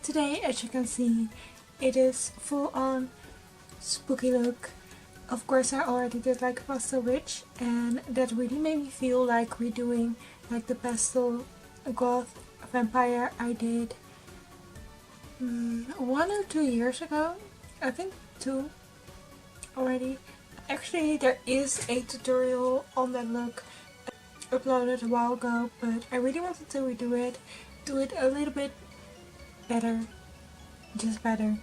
Today, as you can see, it is full on spooky look. Of course, I already did like a pastel witch, and that really made me feel like redoing like the pastel goth vampire I did 1 or 2 years ago. I think 2 already. Actually, there is a tutorial on that look uploaded a while ago, but I really wanted to redo it, do it a little bit better, just better.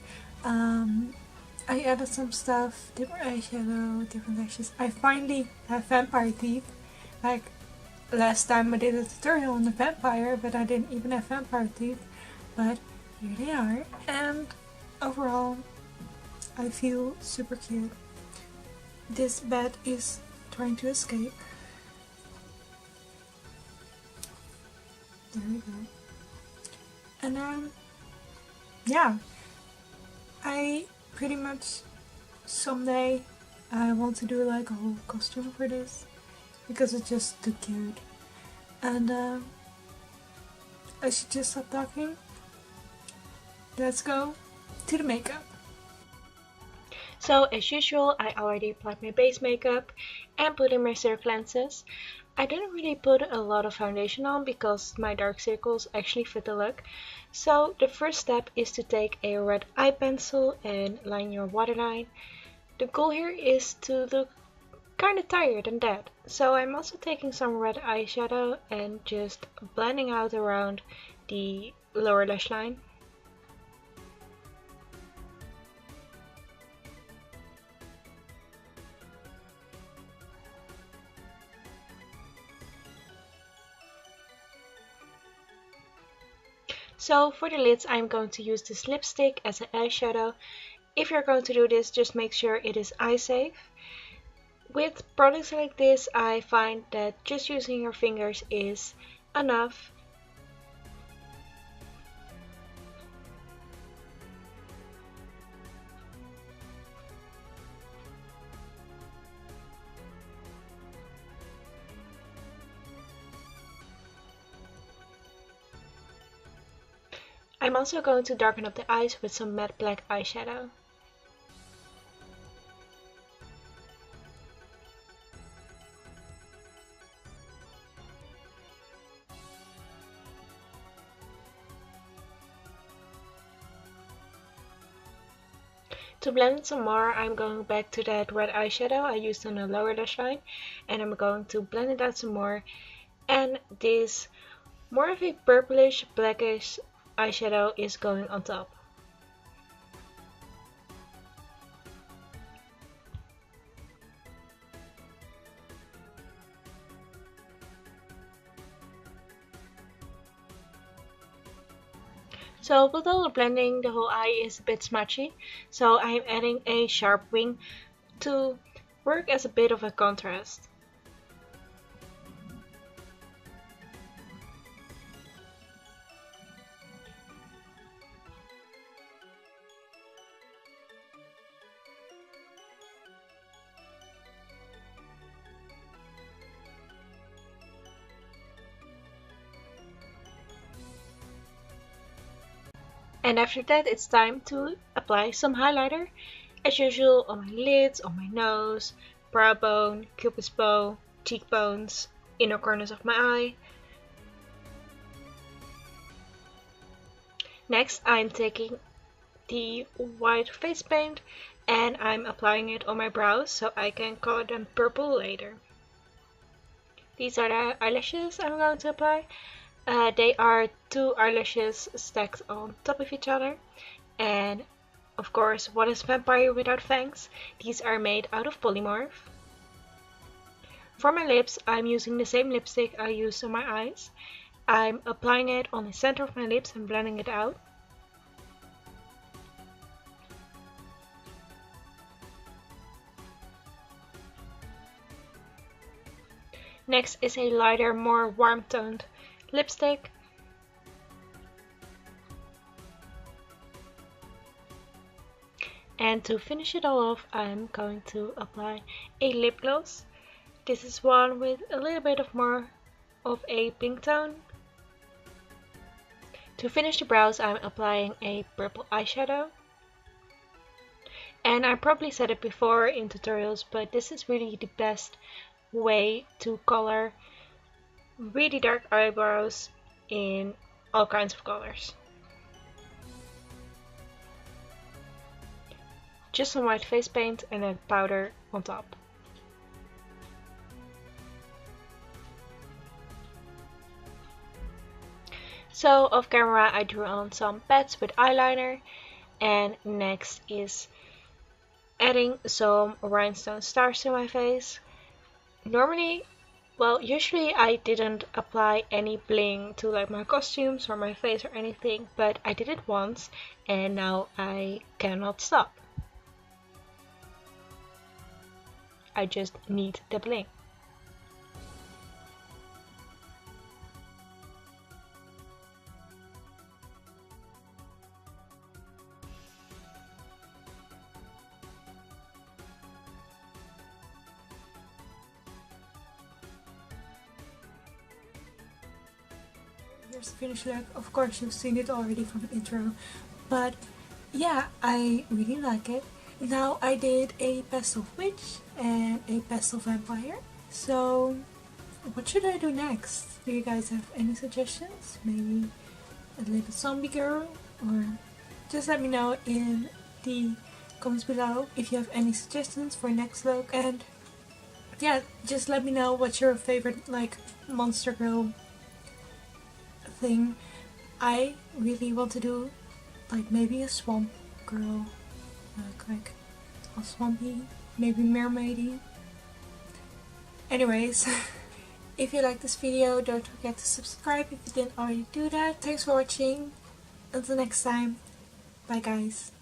I added some stuff, different eyeshadow, different lashes. I finally have vampire teeth. Like last time I did a tutorial on the vampire, but I didn't even have vampire teeth. But here they are. And overall, I feel super cute. This bat is trying to escape. There we go. And yeah, I pretty much someday I want to do like a whole costume for this because it's just too cute. And I should just stop talking. Let's go to the makeup. So as usual, I already applied my base makeup and put in my circle lenses. I didn't really put a lot of foundation on because my dark circles actually fit the look. So the first step is to take a red eye pencil and line your waterline. The goal here is to look kinda tired and dead. So I'm also taking some red eyeshadow and just blending out around the lower lash line. So for the lids, I'm going to use this lipstick as an eyeshadow. If you're going to do this, just make sure it is eye safe. With products like this, I find that just using your fingers is enough. I'm also going to darken up the eyes with some matte black eyeshadow. To blend it some more, I'm going back to that red eyeshadow I used on the lower lash line, and I'm going to blend it out some more. And this more of a purplish blackish eyeshadow is going on top. So with all the blending, the whole eye is a bit smudgy, so I'm adding a sharp wing to work as a bit of a contrast. And after that, it's time to apply some highlighter, as usual on my lids, on my nose, brow bone, cupid's bow, cheekbones, inner corners of my eye. Next, I'm taking the white face paint and I'm applying it on my brows so I can color them purple later. These are the eyelashes I'm going to apply. They are 2 eyelashes stacked on top of each other, and of course, what is vampire without fangs? These are made out of polymorph. For my lips, I'm using the same lipstick I used on my eyes. I'm applying it on the center of my lips and blending it out. Next is a lighter, more warm toned lipstick. And to finish it all off, I'm going to apply a lip gloss. This is one with a little bit of more of a pink tone. To finish the brows, I'm applying a purple eyeshadow. And I probably said it before in tutorials, but this is really the best way to color really dark eyebrows in all kinds of colors. Just some white face paint and then powder on top. So off camera I drew on some pads with eyeliner, and next is adding some rhinestone stars to my face. Usually I didn't apply any bling to like my costumes or my face or anything, but I did it once and now I cannot stop. I just need the bling. Here's the finished look. Of course you've seen it already from the intro, but yeah, I really like it. Now I did a pastel witch and a pastel vampire, so what should I do next? Do you guys have any suggestions? Maybe a little zombie girl, or just let me know in the comments below if you have any suggestions for next look. And yeah, just let me know what's your favorite like monster girl thing. I really want to do like maybe a swamp girl, like all swampy, maybe mermaidy. Anyways, if you like this video, don't forget to subscribe if you didn't already do that. Thanks for watching. Until next time, bye guys.